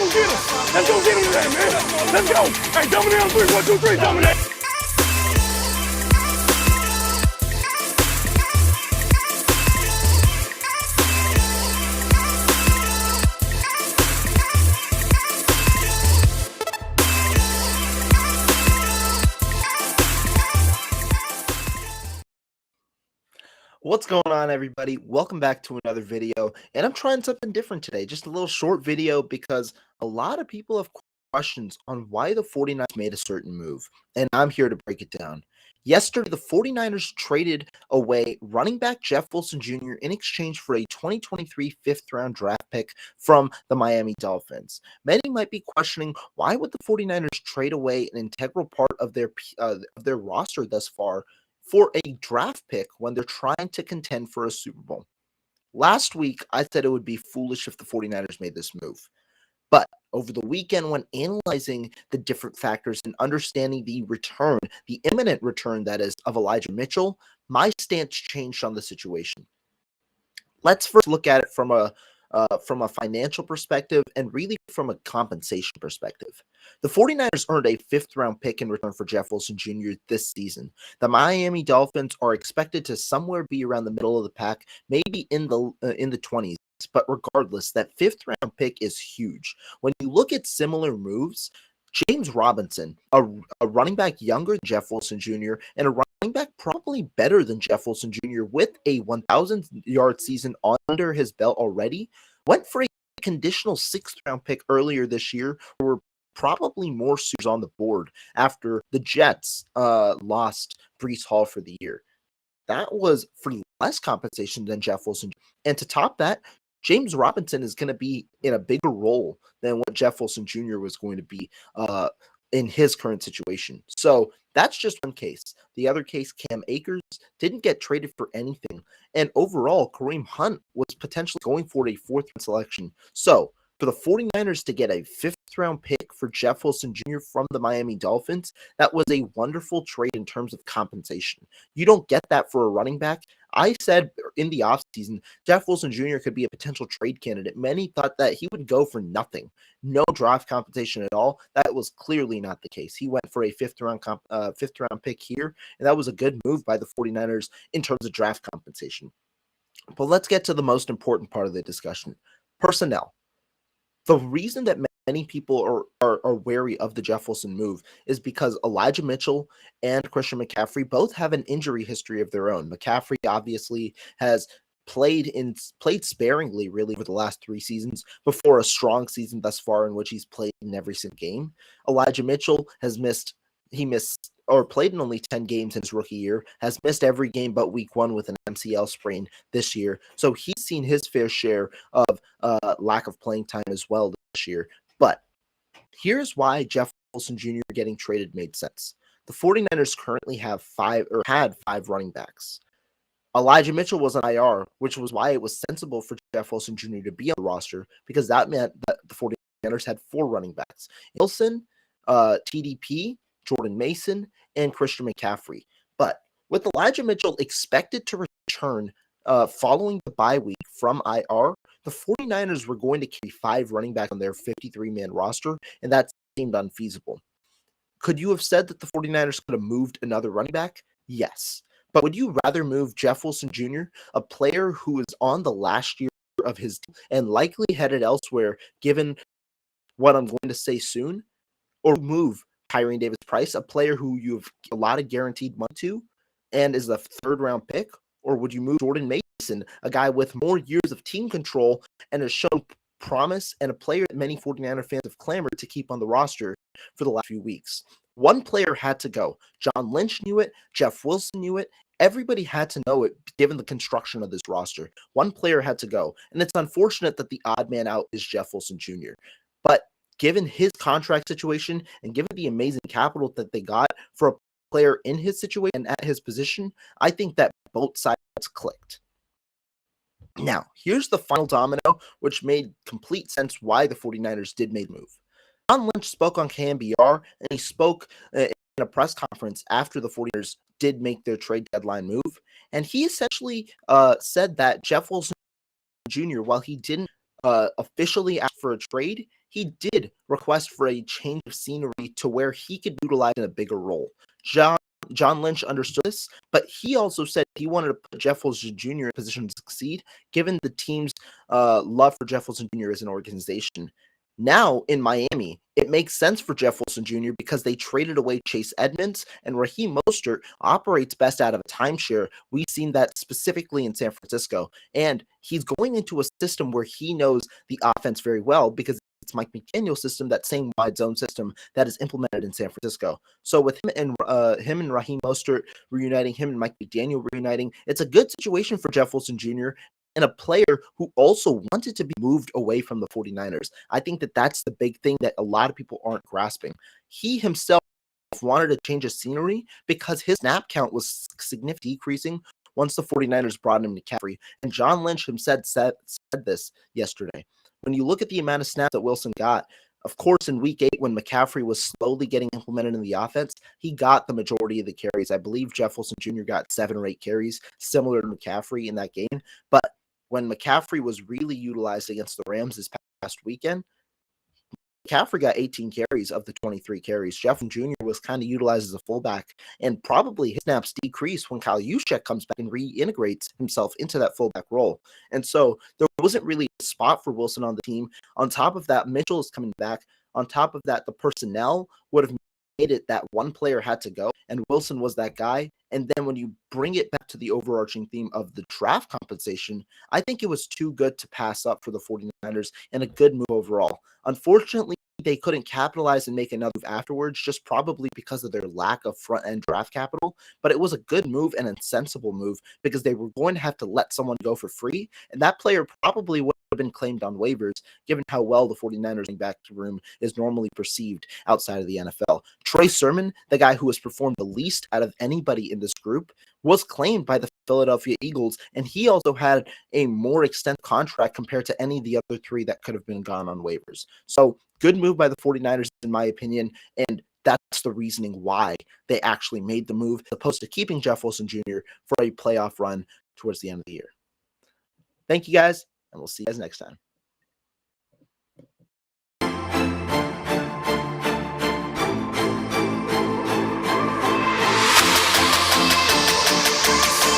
go get him. Let's go get him today, man. Let's go. Hey, dominate on 3. 1, 2, 3, dominate. What's going on, everybody? Welcome back to another video, and I'm trying something different today. Just a little short video because a lot of people have questions on why the 49ers made a certain move, and I'm here to break it down. Yesterday, the 49ers traded away running back Jeff Wilson Jr. in exchange for a 2023 fifth-round draft pick from the Miami Dolphins. Many might be questioning, why would the 49ers trade away an integral part of their roster thus far for a draft pick when they're trying to contend for a Super Bowl? Last week, I said it would be foolish if the 49ers made this move. But over the weekend, when analyzing the different factors and understanding the return, the imminent return, that is, of Elijah Mitchell, my stance changed on the situation. Let's first look at it from a financial perspective and really from a compensation perspective. The 49ers earned a fifth-round pick in return for Jeff Wilson Jr. this season. The Miami Dolphins are expected to somewhere be around the middle of the pack, maybe in the 20s. But regardless, that fifth-round pick is huge. When you look at similar moves, James Robinson, a running back younger than Jeff Wilson Jr., and a running back probably better than Jeff Wilson Jr. with a 1,000-yard season under his belt already, went for a conditional sixth-round pick earlier this year. There were probably more suitors on the board after the Jets lost Breece Hall for the year. That was for less compensation than Jeff Wilson. And to top that, James Robinson is going to be in a bigger role than what Jeff Wilson Jr. was going to be in his current situation. So that's just one case. The other case, Cam Akers, didn't get traded for anything. And overall, Kareem Hunt was potentially going for a fourth-round selection. So for the 49ers to get a fifth-round pick for Jeff Wilson Jr. from the Miami Dolphins, that was a wonderful trade in terms of compensation. You don't get that for a running back. I said in the offseason, Jeff Wilson Jr. could be a potential trade candidate. Many thought that he would go for nothing, no draft compensation at all. That was clearly not the case. He went for a fifth-round pick here, and that was a good move by the 49ers in terms of draft compensation. But let's get to the most important part of the discussion, personnel. The reason that many people are wary of the Jeff Wilson move is because Elijah Mitchell and Christian McCaffrey both have an injury history of their own. McCaffrey obviously has played sparingly really for the last 3 seasons before a strong season thus far in which he's played in every single game. Elijah Mitchell has played in only 10 games in his rookie year, has missed every game but week 1 with an MCL sprain this year. So he's seen his fair share of lack of playing time as well this year. But here's why Jeff Wilson Jr. getting traded made sense. The 49ers currently had 5 running backs. Elijah Mitchell was on IR, which was why it was sensible for Jeff Wilson Jr. to be on the roster, because that meant that the 49ers had 4 running backs. Wilson, TDP, Jordan Mason, and Christian McCaffrey. But with Elijah Mitchell expected to return following the bye week from IR, the 49ers were going to carry 5 running backs on their 53-man roster, and that seemed unfeasible. Could you have said that the 49ers could have moved another running back? Yes. But would you rather move Jeff Wilson Jr., a player who is on the last year of his deal and likely headed elsewhere, given what I'm going to say soon, or move Tyrion Davis-Price, a player who you have a lot of guaranteed money to and is a third-round pick? Or would you move Jordan Mason, a guy with more years of team control and has shown promise, and a player that many 49er fans have clamored to keep on the roster for the last few weeks? One player had to go. John Lynch knew it. Jeff Wilson knew it. Everybody had to know it, given the construction of this roster. One player had to go. And it's unfortunate that the odd man out is Jeff Wilson Jr. But given his contract situation and given the amazing capital that they got for a player in his situation and at his position, I think that both sides clicked. Now, here's the final domino, which made complete sense why the 49ers did make the move. John Lynch spoke on KNBR, and he spoke in a press conference after the 49ers did make their trade deadline move, and he essentially said that Jeff Wilson Jr., while he didn't officially ask for a trade, he did request for a change of scenery to where he could utilize in a bigger role. John Lynch understood this, but he also said he wanted to put Jeff Wilson Jr. in a position to succeed, given the team's love for Jeff Wilson Jr. as an organization. Now in Miami, it makes sense for Jeff Wilson Jr. because they traded away Chase Edmonds, and Raheem Mostert operates best out of a timeshare. We've seen that specifically in San Francisco, and he's going into a system where he knows the offense very well because it's Mike McDaniel's system, that same wide zone system that is implemented in San Francisco. So with him and Raheem Mostert reuniting, him and Mike McDaniel reuniting, it's a good situation for Jeff Wilson Jr. and a player who also wanted to be moved away from the 49ers. I think that that's the big thing that a lot of people aren't grasping. He himself wanted to change his scenery because his snap count was significantly decreasing once the 49ers brought him to McCaffrey. And John Lynch himself said this yesterday. When you look at the amount of snaps that Wilson got, of course, in week 8, when McCaffrey was slowly getting implemented in the offense, he got the majority of the carries. I believe Jeff Wilson Jr. got 7 or 8 carries, similar to McCaffrey in that game. But when McCaffrey was really utilized against the Rams this past weekend, McCaffrey got 18 carries of the 23 carries. Jeff Jr. was kind of utilized as a fullback, and probably his snaps decrease when Kyle Juszczyk comes back and reintegrates himself into that fullback role. And so there wasn't really a spot for Wilson on the team. On top of that, Mitchell is coming back. On top of that, the personnel would have made it that one player had to go, and Wilson was that guy. And then when you bring it back to the overarching theme of the draft compensation, I think it was too good to pass up for the 49ers and a good move overall. Unfortunately, they couldn't capitalize and make another move afterwards, just probably because of their lack of front-end draft capital. But it was a good move and a sensible move because they were going to have to let someone go for free, and that player probably would have been claimed on waivers, given how well the 49ers back room is normally perceived outside of the NFL. Trey Sermon, the guy who has performed the least out of anybody in this group, was claimed by the Philadelphia Eagles, and he also had a more extended contract compared to any of the other 3 that could have been gone on waivers. So good move by the 49ers, in my opinion, and that's the reasoning why they actually made the move, as opposed to keeping Jeff Wilson Jr. for a playoff run towards the end of the year. Thank you guys, and we'll see you guys next time.